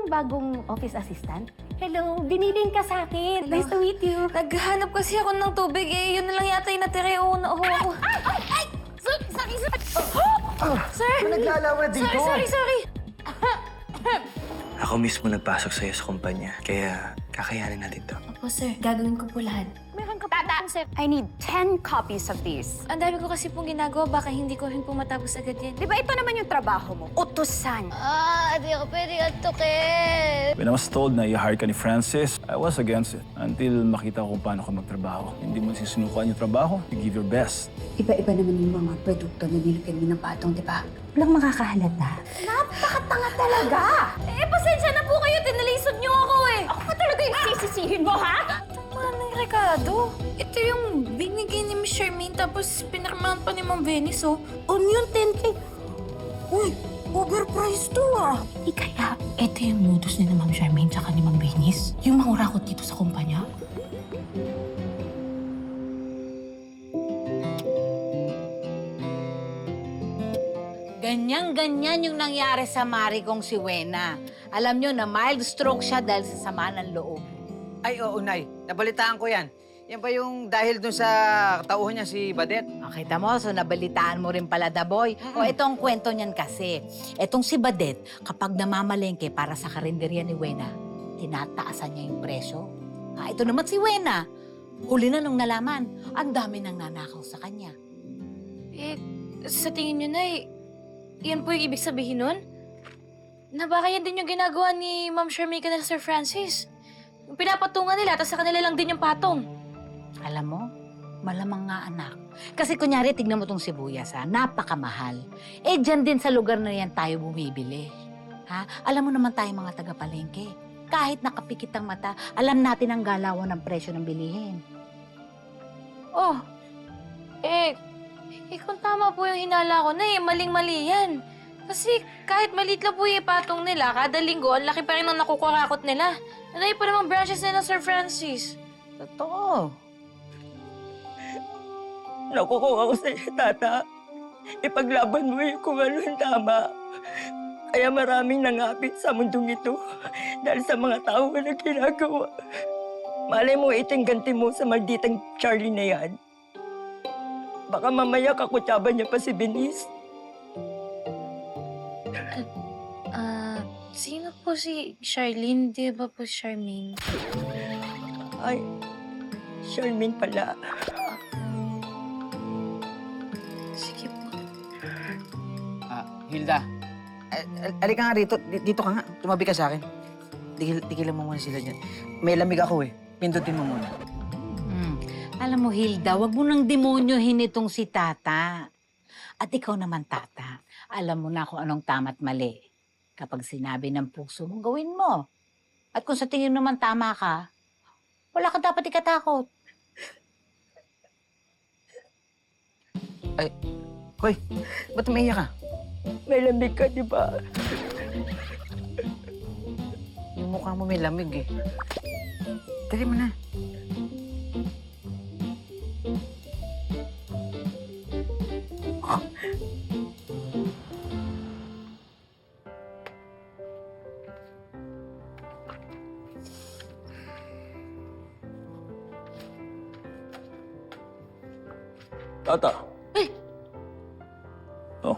yung bagong office assistant? Hello, binilin ka sa akin. Nice to meet you. Naghahanap kasi ako ng tubig eh. Yun na lang yata yung natira yung nauho ako. Ay! Sorry! Sir! Naglalawad dito. Sorry! Ako mismo nagpasok sa'yo sa kumpanya, kaya kakayanin natin to. Opo, sir. Gagawin ko po lahat. Meron ka pa po, sir. I need 10 copies of this. Ang dami ko kasi pong ginagawa. Baka hindi ko rin po matapos agad yan. Di ba ito naman yung trabaho mo? Utusan. Di ako pwede antukin. When I was told na i-hire ka ni Francis, I was against it. Until makita ko kung paano ka magtrabaho. Hindi mo sisinukuan yung trabaho, you give your best. Iba-iba naman yung mga produkto na nilagyan mo ng patong, di ba? Walang makakahalata. Napakatanga talaga! Pasensya na po kayo. Tinalisod niyo ako eh. Ako pa talaga yung sisisihin mo, ha? Manang Ricardo, ito yung binigay ni Miss Charmaine tapos pinirmahan pa ni Ma'am Venice, oh. Onion 10K. Uy, overpriced to ah. Kaya, ito yung modus ni Ma'am Charmaine tsaka ni Ma'am Venice. Yung mangurakot dito sa kumpanya. Ganyan-ganyan yung nangyari sa mari kong si Wena. Alam nyo na mild stroke siya dahil sa sama ng loob. Ay, oo, Nay. Nabalitaan ko yan. Yan ba yung dahil dun sa tauhan niya si Badet? Kita mo, so nabalitaan mo rin pala, Daboy. O itong kwento niyan kasi. Etong si Badet, kapag namamalengke para sa karinderya ni Wena, tinataasan niya yung presyo. Ito naman si Wena. Huli na nung nalaman, ang dami nang nanakaw sa kanya. Sa tingin niyo na yan po yung ibig sabihin nun? Na baka yan din yung ginagawa ni Ma'am Charmaine kanila Sir Francis. Yung pinapatungan nila, tapos sa kanila lang din yung patong. Alam mo, malamang nga anak. Kasi kunyari, tignan mo tong sibuyas, napakamahal. Dyan din sa lugar na yan tayo bumibili. Alam mo naman tayo mga taga-palengke. Kahit nakapikit ang mata, alam natin ang galawan ng presyo ng bilihin. Kung tama po yung hinala ko na maling-mali yan. Kasi kahit maliit lang po yung ipatong nila, kada linggo, ang laki pa rin ang nakukurakot nila. Nanay pa namang branches nila, Sir Francis. Totoo. Nakukuha ko sa'yo, Tata. Ipaglaban mo yung kung ano yung tama. Kaya maraming nangapit sa mundong ito dahil sa mga tao na ginagawa. Malay mo iting ganti mo sa malditang Charlie na yan. Baka mamaya kakutsaban niya pa si Benice. Sino po si Charlene? Di ba po Charmaine? Ay, Charmaine pala. Sige po. Hilda. Alika nga rito. Dito ka nga. Tumabi ka sa akin. Tigilan mo muna sila dyan. May lamig ako eh. Pindutin mo muna. Alam mo, Hilda, wag mo nang demonyohin itong si Tata. At ikaw naman, Tata, alam mo na kung anong tama't mali. Kapag sinabi ng puso mo, gawin mo. At kung sa tingin naman tama ka, wala ka dapat ikatakot. Hoy, ba't umiiyak ka? May lamig ka, di ba? Yung mukha mo may lamig eh. Dali mo na. Tata. Ay! Oh.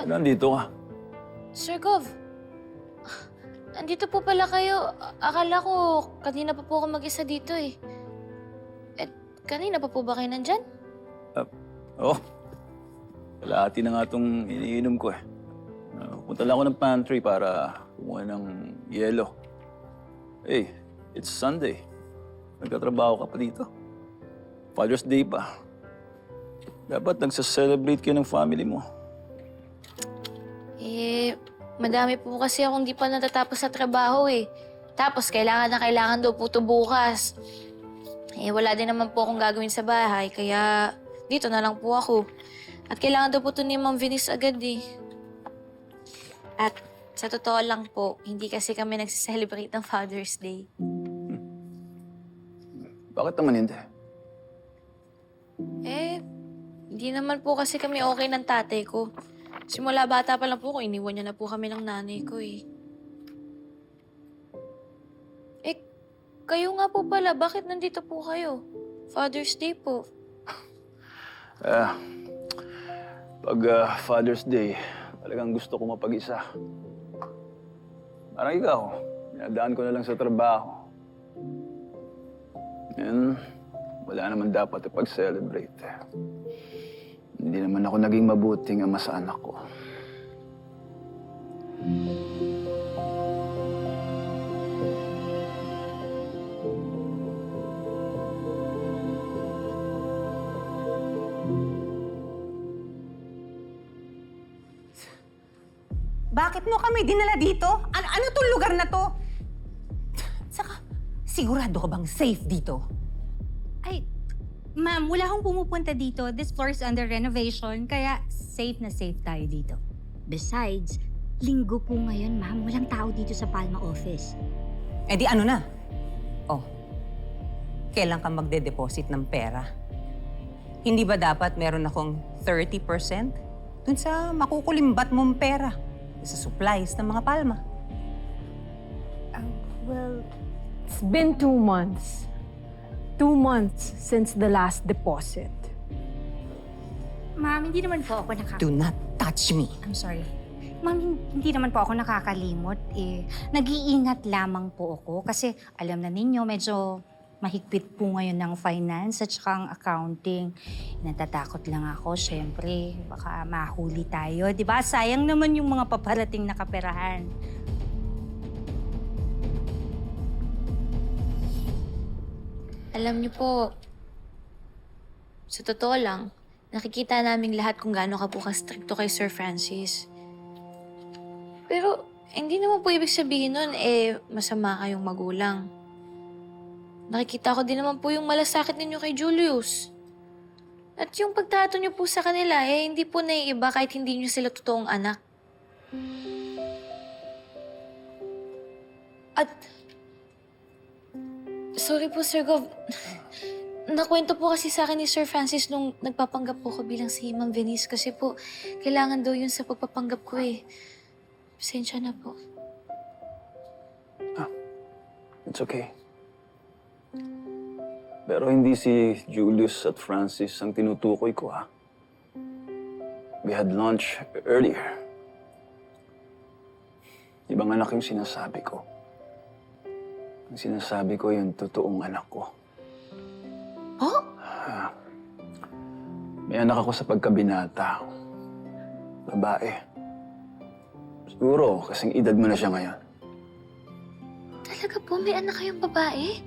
Nandito ka. Sir Gov, andito po pala kayo. Akala ko kanina pa po ako mag-isa dito eh. Kanina pa po ba kayo nandyan? Oh. Kalahati na nga itong iniinom ko eh. Punta lang ako ng pantry para kumuha ng yelo. Hey, it's Sunday. Nagtatrabaho ka pa dito. Father's Day pa. Dapat nagsaselebrate kayo ng family mo. Madami po kasi akong di pa natatapos sa trabaho eh. Tapos kailangan daw po ito bukas. Wala din naman po akong gagawin sa bahay, kaya dito na lang po ako. At kailangan daw po ito ni Ma'am Venice agad eh. At sa totoo lang po, hindi kasi kami nagsiselebrate ng Father's Day. Bakit naman hindi? Hindi naman po kasi kami okay ng tatay ko. Simula bata pa lang po ko, iniwan niya na po kami ng nanay ko eh. kayo nga po pala, bakit nandito po kayo? Father's Day po. Pag Father's Day, talagang gusto ko mapag-isa. Parang ikaw, dinadaan ko na lang sa trabaho. And wala naman dapat ipag-celebrate. Hindi naman ako naging mabuting ama sa anak ko. Bakit mo kami dinala dito? Ano tong lugar na to? Saka, sigurado ka bang safe dito? Ay, ma'am, wala akong pumupunta dito. This floor is under renovation, kaya safe na safe tayo dito. Besides, linggo po ngayon, ma'am. Walang tao dito sa Palma office. Eh di ano na? Oh, kailan ka magde-deposit ng pera? Hindi ba dapat meron akong 30% dun sa makukulimbat mong pera sa supplies ng mga Palma? Well, it's been 2 months. 2 months since the last deposit. Ma'am, hindi naman po ako Do not touch me. I'm sorry. Ma'am, hindi naman po ako nakakalimot. Nag-iingat lamang po ako kasi alam na ninyo, medyo mahigpit po ngayon ng finance at saka ang accounting. Natatakot lang ako, syempre. Baka mahuli tayo, di ba? Sayang naman yung mga paparating na kaperahan. Alam niyo po, sa totoo lang, nakikita naming lahat kung gaano ka po ka-stricto kay Sir Francis. Pero hindi naman po ibig sabihin nun, masama kayong magulang. Nakikita ko din naman po yung malasakit ninyo kay Julius. At yung pagtrato niyo po sa kanila, hindi po naiiba kahit hindi niyo sila totoong anak. At, sorry po, Sir Gov. Nakwento po kasi sa akin ni Sir Francis nung nagpapanggap po ko bilang si Ma'am Venice kasi po, kailangan daw yun sa pagpapanggap ko Pasensya na po. It's okay. Pero hindi si Julius at Francis ang tinutukoy ko, ha? We had lunch earlier. Ibang anak yung sinasabi ko. Ang sinasabi ko yung totoong anak ko. Oh? May anak ako sa pagkabinata. Babae. Siguro, kasing edad mo na siya ngayon. Talaga po, may anak kayong babae?